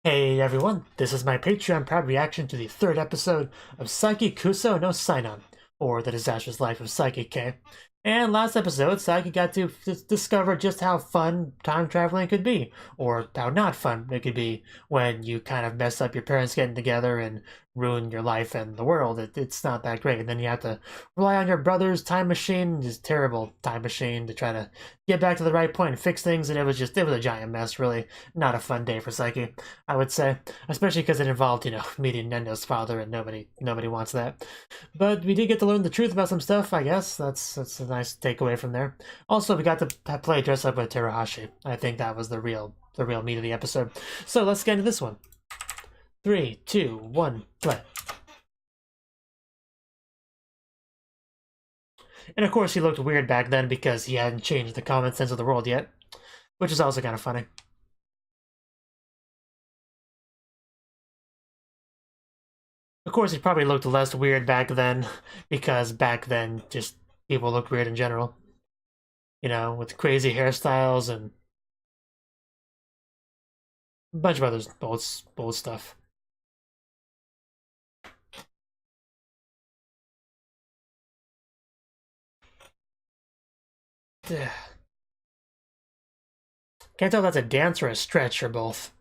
Hey everyone, this is my Patreon proud reaction to the third episode of Saiki Kusuo no Psy-nan, or The Disastrous Life of Saiki K. And last episode, Saiki got to discover just how fun time traveling could be, or how not fun it could be when you kind of mess up your parents getting together and ruin your life and the world. It's not that great. And then you have to rely on your brother's time machine, this terrible time machine, to try to get back to the right point and fix things. And it was a giant mess, really. Not a fun day for Saiki, I would say. Especially because it involved, meeting Nendo's father, and nobody wants that. But we did get to learn the truth about some stuff, I guess. That's a nice takeaway from there. Also, we got to play dress up with Terahashi. I think that was the real meat of the episode. So let's get into this one. 3, 2, 1, play. And of course he looked weird back then because he hadn't changed the common sense of the world yet, which is also kind of funny. Of course he probably looked less weird back then because back then just people looked weird in general. With crazy hairstyles and a bunch of other old stuff. Can't tell if that's a dance or a stretch or both.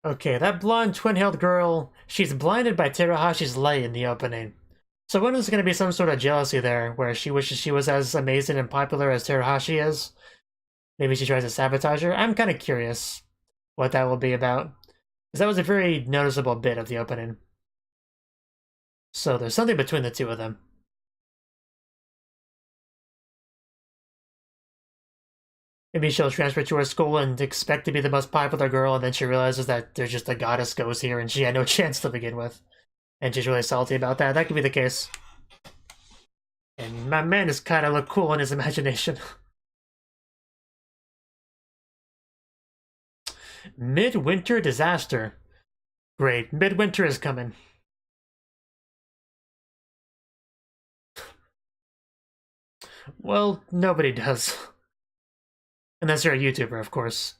Okay, that blonde twin-tailed girl, she's blinded by Terahashi's light in the opening. So when is going to be some sort of jealousy there, where she wishes she was as amazing and popular as Terahashi is? Maybe she tries to sabotage her? I'm kind of curious what that will be about. Because that was a very noticeable bit of the opening. So there's something between the two of them. Maybe she'll transfer to her school and expect to be the most popular girl, and then she realizes that there's just a goddess goes here and she had no chance to begin with. And she's really salty about that. That could be the case. And my man is kind of look cool in his imagination. Midwinter disaster. Great, midwinter is coming. Well, nobody does. Unless you're a YouTuber, of course.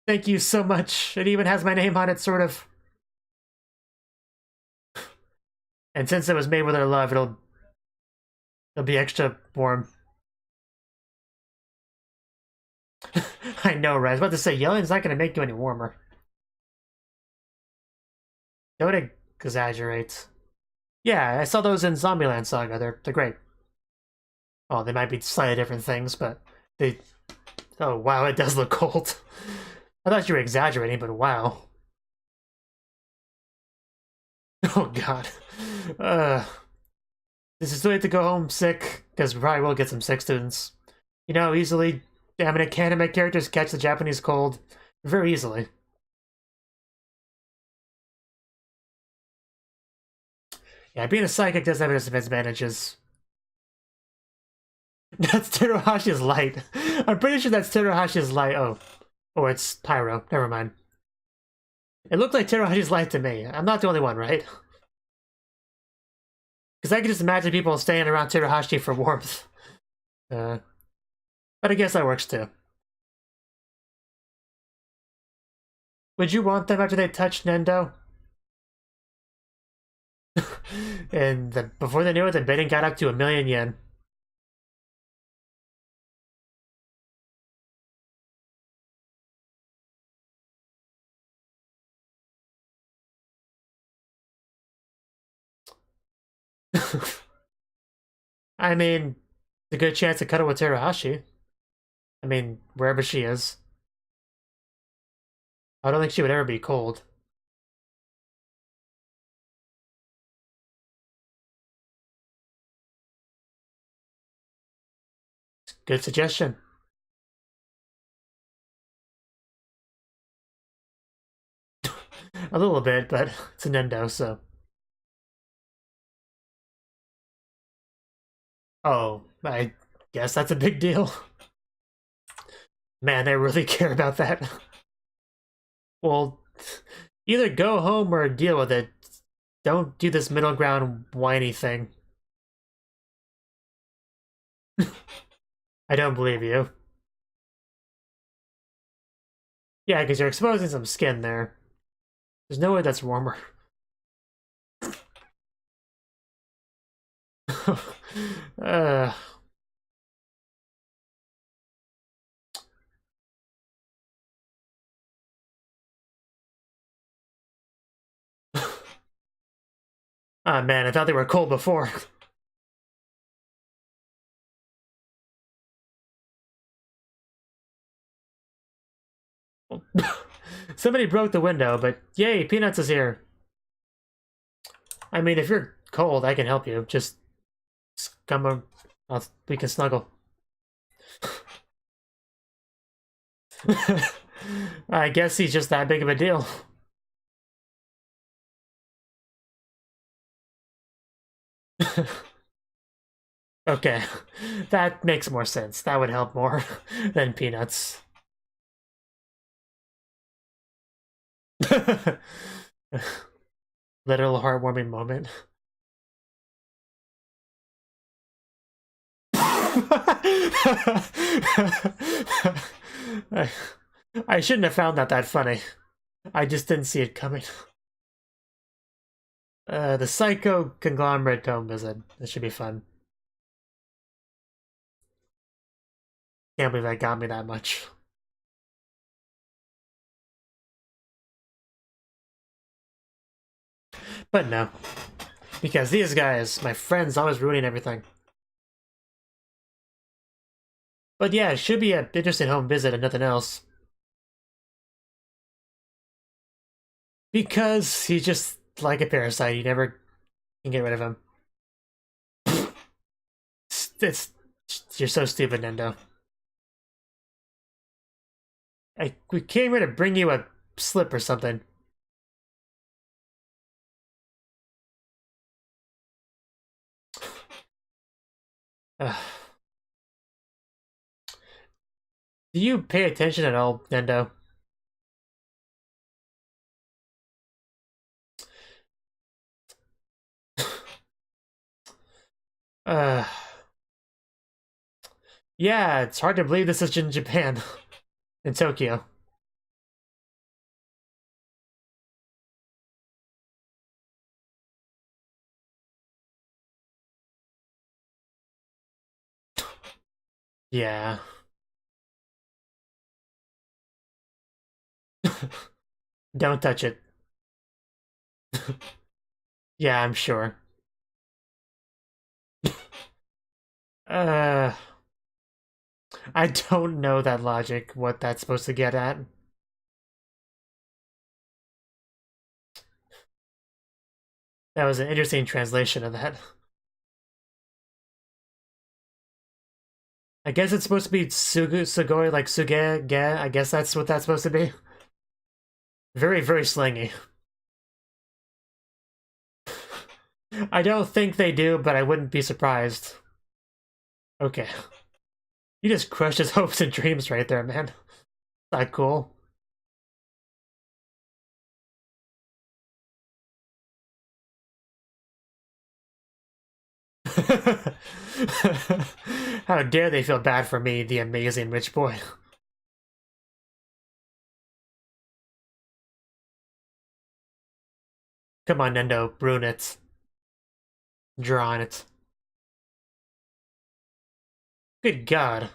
Thank you so much. It even has my name on it, sort of. And since it was made with our love, it'll be extra warm. I know, right? I was about to say, yelling's not going to make you any warmer. Don't exaggerate. Yeah, I saw those in Zombieland Saga. They're great. Oh, they might be slightly different things, but they... Oh, wow, it does look cold. I thought you were exaggerating, but wow. Oh, God. This is too late to go home sick, because we probably will get some sick students. Easily anime characters catch the Japanese cold very easily. Yeah, being a psychic does have its advantages. That's Teruhashi's light. I'm pretty sure that's Teruhashi's light. Oh, it's Pyro. Never mind. It looked like Teruhashi's light to me. I'm not the only one, right? Because I can just imagine people staying around Teruhashi for warmth. But I guess that works too. Would you want them after they touch Nendo? And before they knew it, the bidding got up to 1,000,000 yen. I mean, it's a good chance to cuddle with Teruhashi. I mean, wherever she is. I don't think she would ever be cold. Good suggestion. A little bit, but it's a Nendo, so. Oh, I guess that's a big deal. Man, they really care about that. Well, either go home or deal with it. Don't do this middle ground whiny thing. I don't believe you. Yeah, because you're exposing some skin there. There's no way that's warmer. uh... Ah, man, I thought they were cold before. Somebody broke the window, but yay, Peanuts is here. I mean, if you're cold, I can help you. Just come on, we can snuggle. I guess he's just that big of a deal. Okay, that makes more sense. That would help more than Peanuts. Literal heartwarming moment. I shouldn't have found that funny. I just didn't see it coming. The Psycho Conglomerate home visit. This should be fun. Can't believe that got me that much. But no. Because these guys, my friends, always ruining everything. But yeah, it should be an interesting home visit and nothing else. Because he's just like a parasite, you never can get rid of him. You're so stupid, Nendo. We came here to bring you a slip or something. Do you pay attention at all, Nendo? Yeah, it's hard to believe this is in Japan. In Tokyo. Yeah. Don't touch it. Yeah, I'm sure. I don't know that logic, what that's supposed to get at. That was an interesting translation of that. I guess it's supposed to be sugoi, like suge, ge. I guess that's what that's supposed to be. Very, very slangy. I don't think they do, but I wouldn't be surprised. Okay. You just crushed his hopes and dreams right there, man. Not cool. How dare they feel bad for me, the amazing rich boy. Come on, Nendo, ruin it. Draw on it. Good God.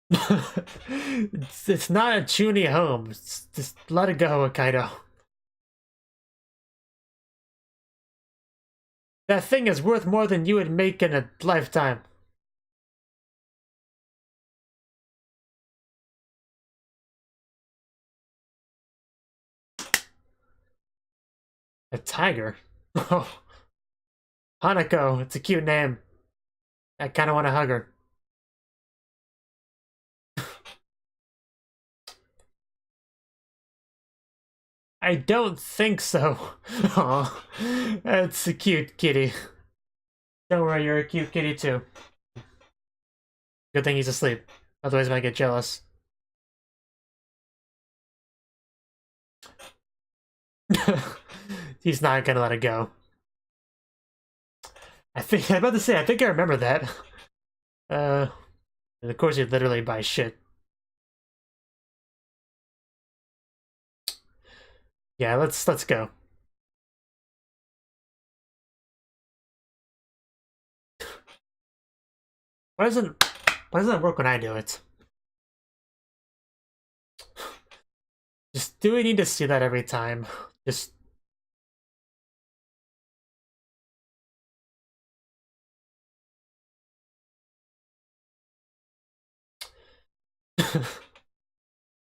It's not a Chuny home. Just let it go, Kaito. That thing is worth more than you would make in a lifetime. A tiger? Oh. Hanako, it's a cute name. I kinda wanna hug her. I don't think so. Aw, that's a cute kitty. Don't worry, you're a cute kitty too. Good thing he's asleep. Otherwise I might get jealous. He's not gonna let it go. I'm about to say, I think I remember that. And of course he literally buys shit. Yeah, let's go. Why doesn't it work when I do it? Just do we need to see that every time? Just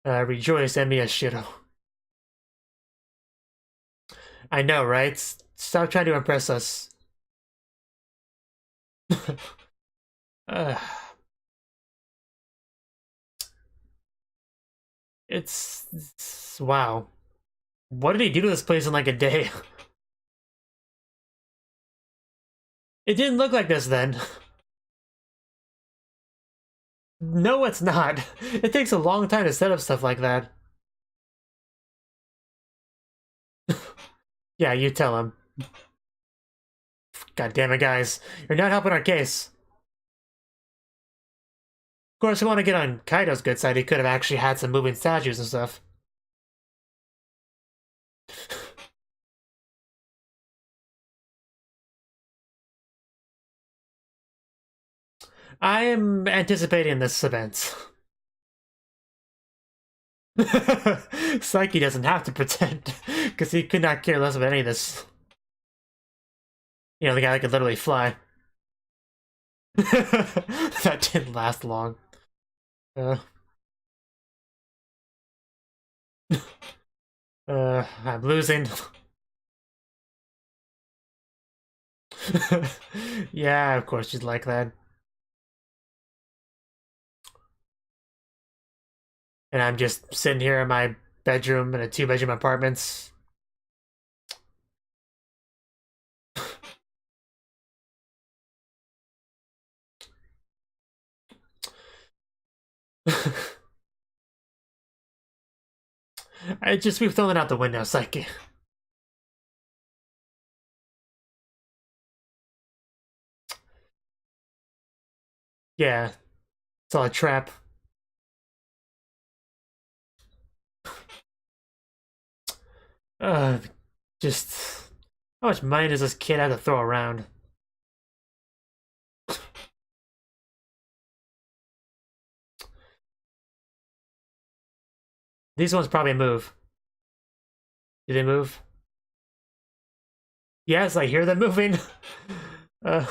rejoice, Emiya Shiro. I know, right? Stop trying to impress us. uh, it's wow. What did he do to this place in like a day? It didn't look like this then. No, it's not. It takes a long time to set up stuff like that. Yeah, you tell him. God damn it, guys. You're not helping our case. Of course, we want to get on Kaito's good side. He could have actually had some moving statues and stuff. I am anticipating this event. Saiki doesn't have to pretend, because he could not care less of any of this. You know, the guy that could literally fly. That didn't last long. I'm losing. Yeah, of course you'd like that. And I'm just sitting here in my bedroom in a 2-bedroom apartment. We've thrown it out the window, Saiki. Yeah, it's all a trap. Uh, just how much money does this kid have to throw around? These ones probably move. Do they move? Yes, I hear them moving. uh,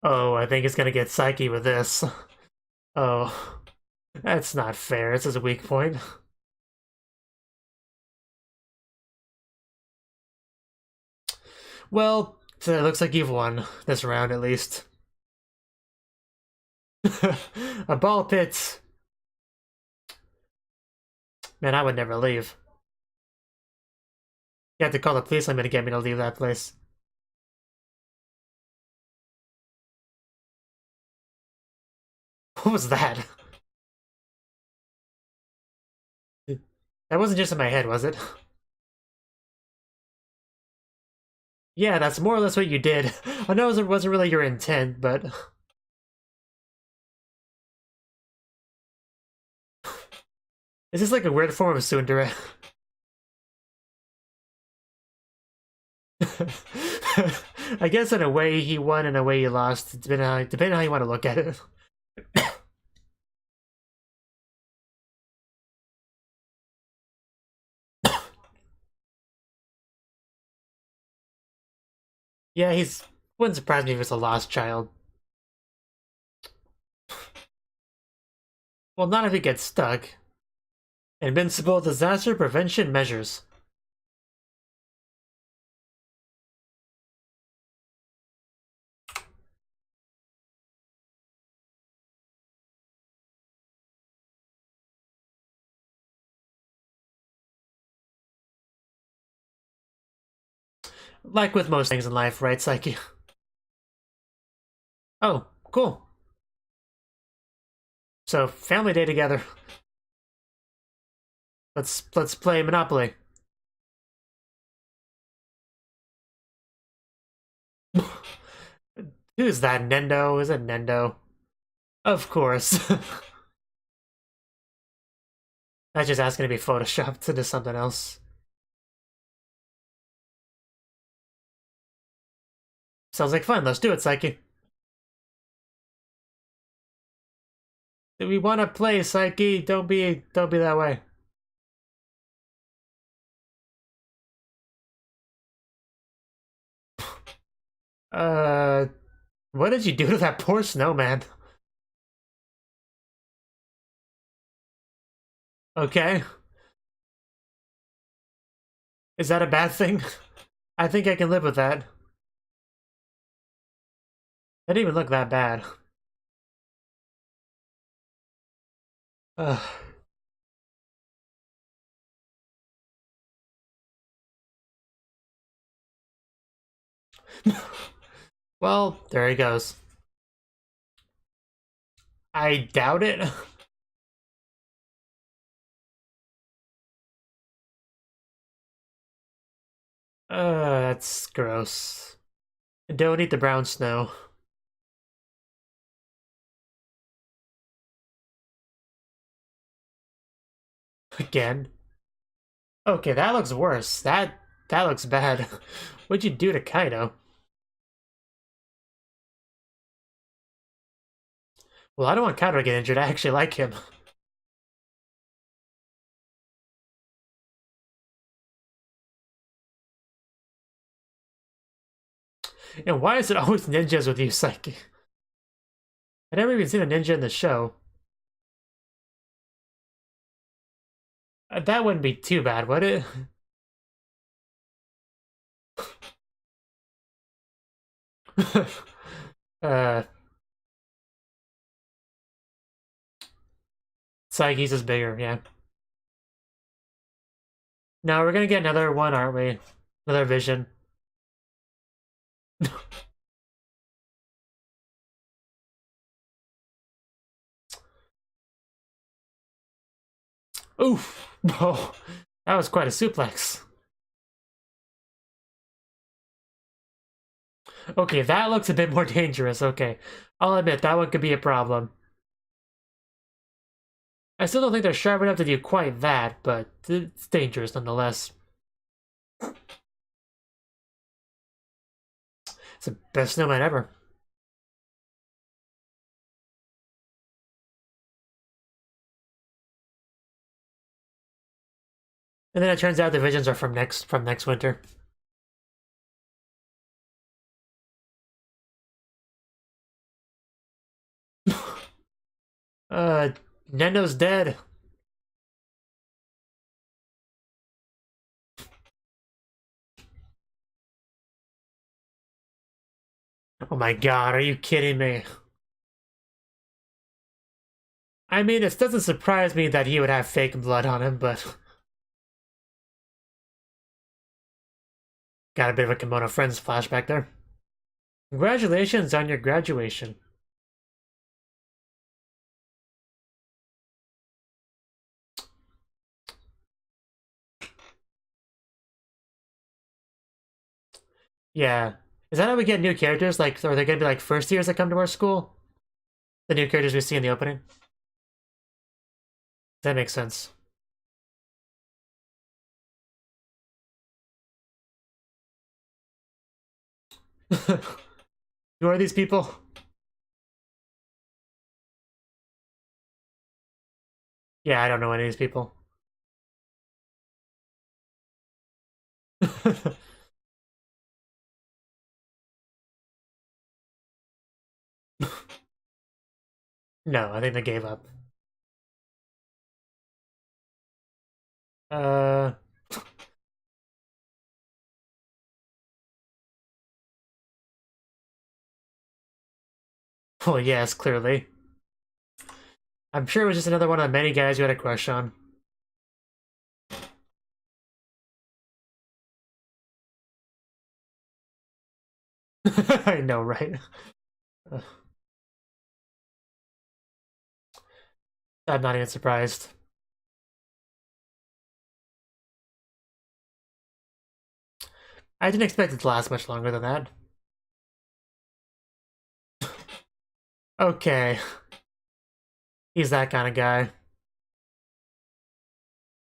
oh, I think it's gonna get Saiki with this. Oh, that's not fair. This is a weak point. Well, so it looks like you've won this round at least. A ball pit. Man, I would never leave. You have to call the police on me to get me to leave that place. What was that? That wasn't just in my head, was it? Yeah, that's more or less what you did. I know it wasn't really your intent, but... Is this like a weird form of tsundere? I guess in a way he won, in a way he lost, depending on how you want to look at it. Yeah, wouldn't surprise me if it's a lost child. Well, not if he gets stuck. Invincible disaster prevention measures. Like with most things in life, right, Saiki? Oh, cool. So, family day together. Let's play Monopoly. Who's that? Nendo? Is it Nendo? Of course. That's just asking to be photoshopped into something else. Sounds like fun. Let's do it, Saiki. Do we want to play, Saiki? Don't be that way. What did you do to that poor snowman? Okay. Is that a bad thing? I think I can live with that. That didn't even look that bad. Ugh. Well, there he goes. I doubt it. That's gross. Don't eat the brown snow. Again. Okay, that looks worse. That looks bad. What'd you do to Kaito? Well, I don't want Kaito to get injured. I actually like him. And why is it always ninjas with you, Saiki? I never even seen a ninja in the show. That wouldn't be too bad, would it? uh, Saiki's is bigger, yeah. Now we're gonna get another one, aren't we? Another vision. Oof! Oh, that was quite a suplex. Okay, that looks a bit more dangerous. Okay, I'll admit that one could be a problem. I still don't think they're sharp enough to do quite that, but it's dangerous nonetheless. It's the best snowman ever. And then it turns out the visions are from next winter. Nendo's dead. Oh my god, are you kidding me? I mean, it doesn't surprise me that he would have fake blood on him, but... Got a bit of a Kimono Friends flashback there. Congratulations on your graduation. Yeah. Is that how we get new characters? Like, are they gonna be like first years that come to our school? The new characters we see in the opening? That makes sense. Who are these people? Yeah, I don't know any of these people. No, I think they gave up. Uh... Well, yes, clearly. I'm sure it was just another one of the many guys you had a crush on. I know, right? I'm not even surprised. I didn't expect it to last much longer than that. Okay. He's that kind of guy.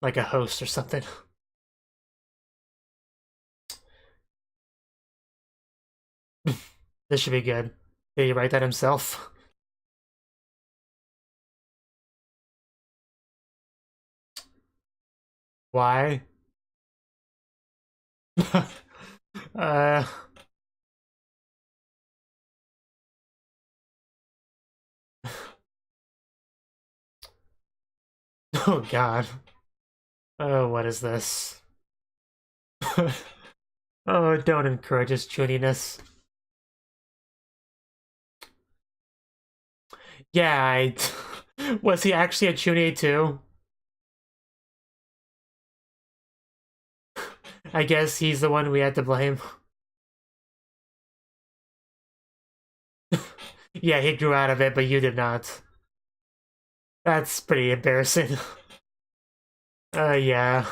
Like a host or something. This should be good. Did he write that himself? Why? uh... Oh god. Oh, what is this? Oh, don't encourage his chuniness. Yeah, was he actually a chunie too? I guess he's the one we had to blame. Yeah, he grew out of it, but you did not. That's pretty embarrassing. Yeah.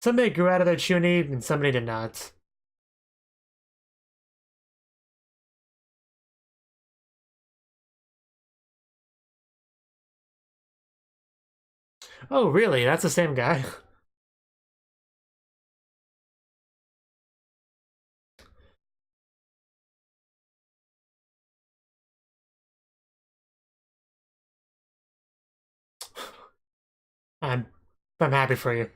Somebody grew out of their chunie, and somebody did not. Oh, really? That's the same guy? I'm happy for you.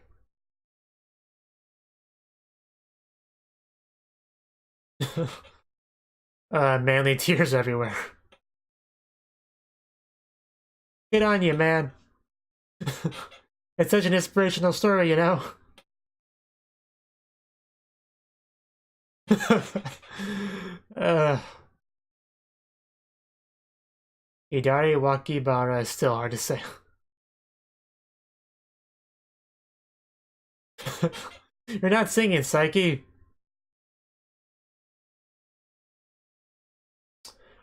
Manly tears everywhere. Good on you, man. It's such an inspirational story, you know? Hidari Wakibara is still hard to say. You're not singing, Saiki.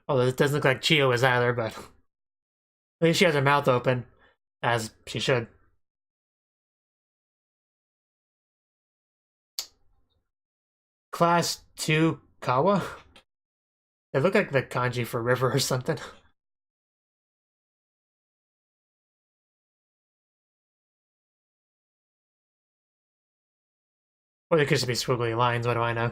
Although it doesn't look like Chio is either, but at least she has her mouth open, as she should. Class 2 Kawa? They look like the kanji for river or something. Or they could just be squiggly lines, what do I know?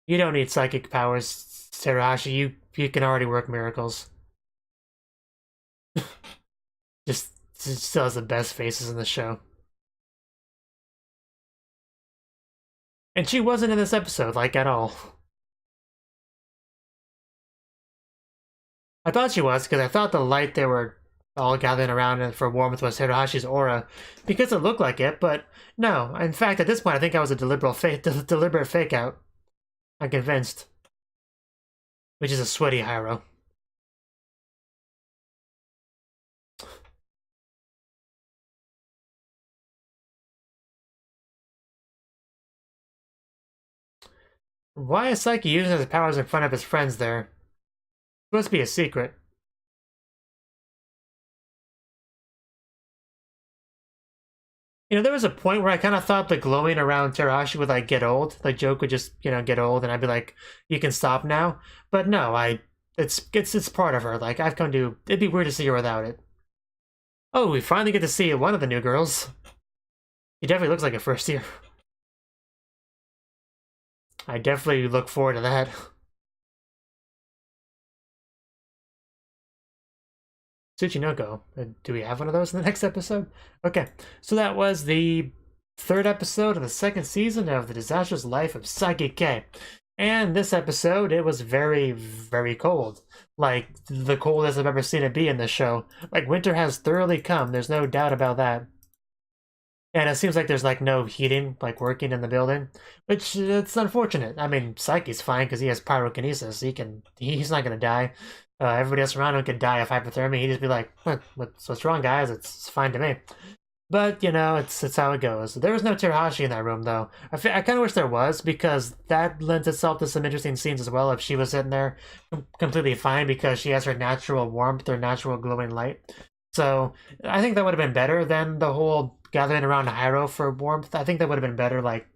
You don't need psychic powers, Terahashi. You can already work miracles. just still has the best faces in the show. And she wasn't in this episode, like, at all. I thought she was, because I thought the light they were all gathering around for warmth was Hirahashi's aura, because it looked like it, but no. In fact, at this point, I think I was a deliberate fake out. I'm convinced. Which is a sweaty Hyro. Why is Saiki using his powers in front of his friends there? It must be a secret. You know, there was a point where I kind of thought the glowing around Terahashi would, like, get old. Like, Joke would just, you know, get old, and I'd be like, you can stop now. But no, it's part of her. Like, I've come to, it'd be weird to see her without it. Oh, we finally get to see one of the new girls. He definitely looks like a first year. I definitely look forward to that. Tsuchinoko. Do we have one of those in the next episode? Okay, so that was the third episode of the second season of The Disastrous Life of Saiki K. And this episode, it was very, very cold. Like, the coldest I've ever seen it be in this show. Like, winter has thoroughly come, there's no doubt about that. And it seems like there's, like, no heating, like, working in the building. Which, it's unfortunate. I mean, Saiki's fine because he has pyrokinesis. He's not gonna die. Everybody else around him could die of hypothermia. He'd just be like, what's wrong, guys? It's fine to me. But, you know, it's how it goes. There was no Terahashi in that room, though. I kind of wish there was, because that lends itself to some interesting scenes as well if she was sitting there completely fine because she has her natural warmth or natural glowing light. So I think that would have been better than the whole gathering around Hyro for warmth. I think that would have been better, like,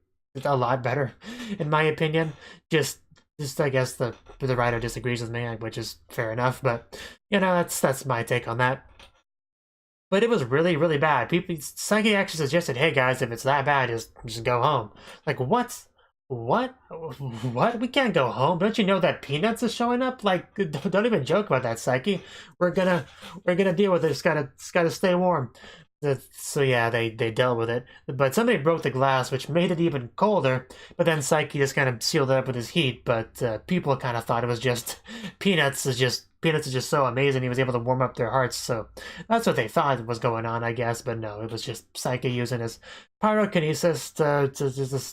a lot better, in my opinion. Just I guess the writer disagrees with me, which is fair enough, but, you know, that's my take on that. But it was really, really bad. Saiki actually suggested, "Hey guys, if it's that bad, just go home." Like, what? What? What? We can't go home. Don't you know that Peanuts is showing up? Like, don't even joke about that, Saiki. We're gonna deal with it. It's gotta stay warm. So yeah, they dealt with it. But somebody broke the glass, which made it even colder. But then Saiki just kind of sealed it up with his heat. But people kind of thought it was just Peanuts is just so amazing. He was able to warm up their hearts. So that's what they thought was going on, I guess. But no, it was just Saiki using his pyrokinesis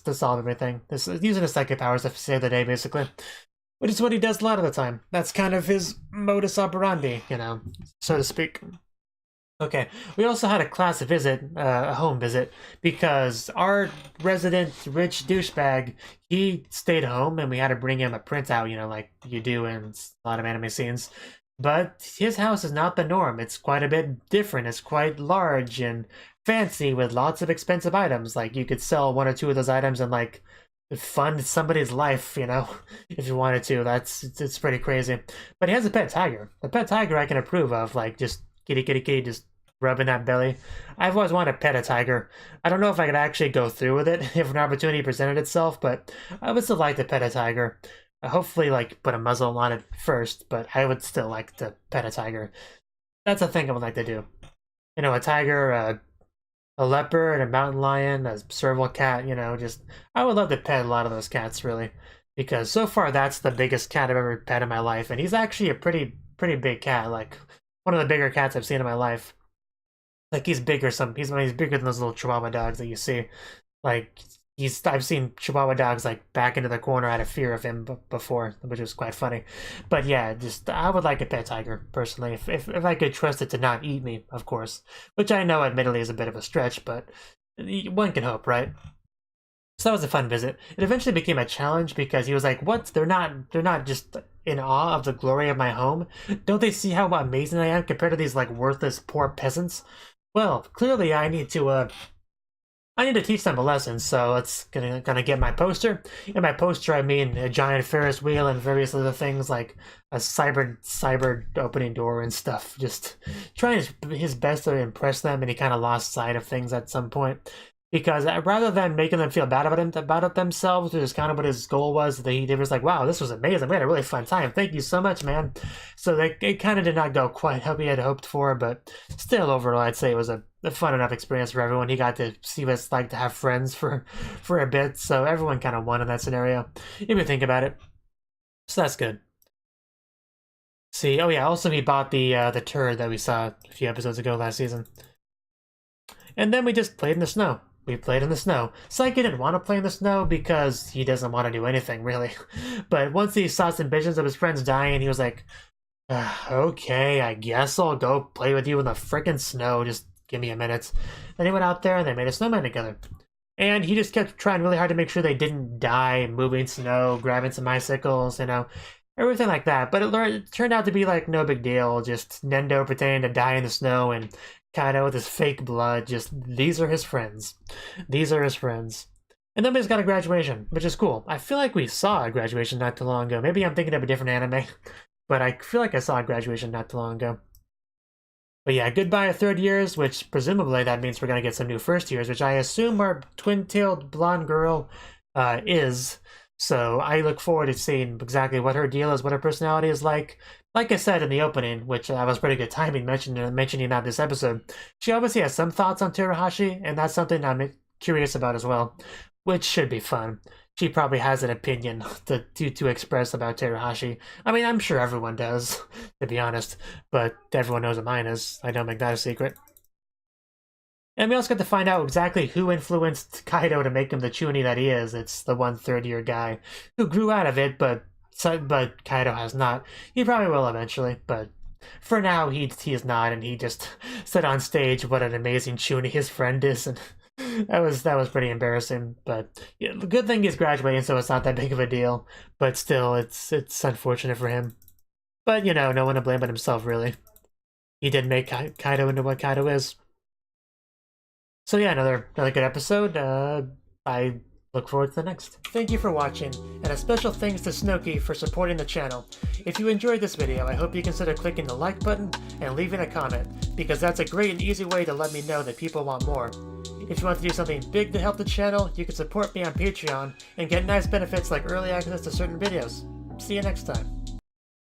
to solve everything. Using his psychic powers to save the day, basically. Which is what he does a lot of the time. That's kind of his modus operandi, you know, so to speak. Okay, we also had a class visit, a home visit, because our resident rich douchebag, he stayed home and we had to bring him a printout, you know, like you do in a lot of anime scenes. But his house is not the norm. It's quite a bit different. It's quite large and fancy with lots of expensive items. Like, you could sell one or two of those items and, like, fund somebody's life, you know, if you wanted to. It's pretty crazy. But he has a pet tiger. The pet tiger I can approve of, like, just kitty, just rubbing that belly. I've always wanted to pet a tiger. I don't know if I could actually go through with it if an opportunity presented itself, but I would still like to pet a tiger. Hopefully, like, put a muzzle on it first, but I would still like to pet a tiger. That's a thing I would like to do. You know, a tiger, a leopard, a mountain lion, a serval cat, you know, just... I would love to pet a lot of those cats, really. Because so far, that's the biggest cat I've ever pet in my life, and he's actually a pretty big cat, like, one of the bigger cats I've seen in my life. Like, he's bigger bigger than those little Chihuahua dogs that you see. Like, I've seen Chihuahua dogs, like, back into the corner out of fear of him before, which was quite funny. But yeah, just, I would like a pet tiger, personally, if I could trust it to not eat me, of course. Which I know, admittedly, is a bit of a stretch, but one can hope, right? So that was a fun visit. It eventually became a challenge because he was like, "What? They're not just in awe of the glory of my home? Don't they see how amazing I am compared to these, like, worthless, poor peasants?" Well, clearly I need to teach them a lesson, so it's gonna get my poster. In my poster, I mean a giant Ferris wheel and various other things like a cyber opening door and stuff. Just trying his best to impress them, and he kind of lost sight of things at some point. Because rather than making them feel bad about themselves, which is kind of what his goal was, he was like, "Wow, this was amazing. We had a really fun time. Thank you so much, man." So it kind of did not go quite how he had hoped for, but still, overall, I'd say it was a fun enough experience for everyone. He got to see what it's like to have friends for a bit, so everyone kind of won in that scenario, if you think about it. So that's good. See, oh yeah, also he bought the turd that we saw a few episodes ago last season. And then we just played in the snow. We played in the snow. Saiki didn't want to play in the snow because he doesn't want to do anything, really. But once he saw some visions of his friends dying, he was like, "Okay, I guess I'll go play with you in the frickin' snow. Just give me a minute." Then he went out there and they made a snowman together. And he just kept trying really hard to make sure they didn't die moving snow, grabbing some icicles, you know, everything like that. But it turned out to be, like, no big deal. Just Nendo pretending to die in the snow and Kaito with his fake blood. Just, these are his friends. These are his friends. And then we just got a graduation, which is cool. I feel like we saw a graduation not too long ago. Maybe I'm thinking of a different anime, but I feel like I saw a graduation not too long ago. But yeah, goodbye third years, which presumably that means we're going to get some new first years, which I assume our twin-tailed blonde girl is. So I look forward to seeing exactly what her deal is, what her personality is like. Like I said in the opening, which was pretty good timing mentioning that this episode, she obviously has some thoughts on Terahashi, and that's something I'm curious about as well, which should be fun. She probably has an opinion to express about Terahashi. I mean, I'm sure everyone does, to be honest, but everyone knows what mine is. I don't make that a secret. And we also get to find out exactly who influenced Kaito to make him the Chunin that he is. It's the one third-year guy who grew out of it, but Kaito has not. He probably will eventually, but for now, he is not, and he just said on stage what an amazing Chuny his friend is, and that was pretty embarrassing. But yeah, the good thing he's graduating, so it's not that big of a deal. But still, it's unfortunate for him. But you know, no one to blame but himself, really. He did make Kaito into what Kaito is. So yeah, another good episode. I look forward to the next. Thank you for watching, and a special thanks to Cnouki for supporting the channel. If you enjoyed this video, I hope you consider clicking the like button and leaving a comment, because that's a great and easy way to let me know that people want more. If you want to do something big to help the channel, you can support me on Patreon and get nice benefits like early access to certain videos. See you next time.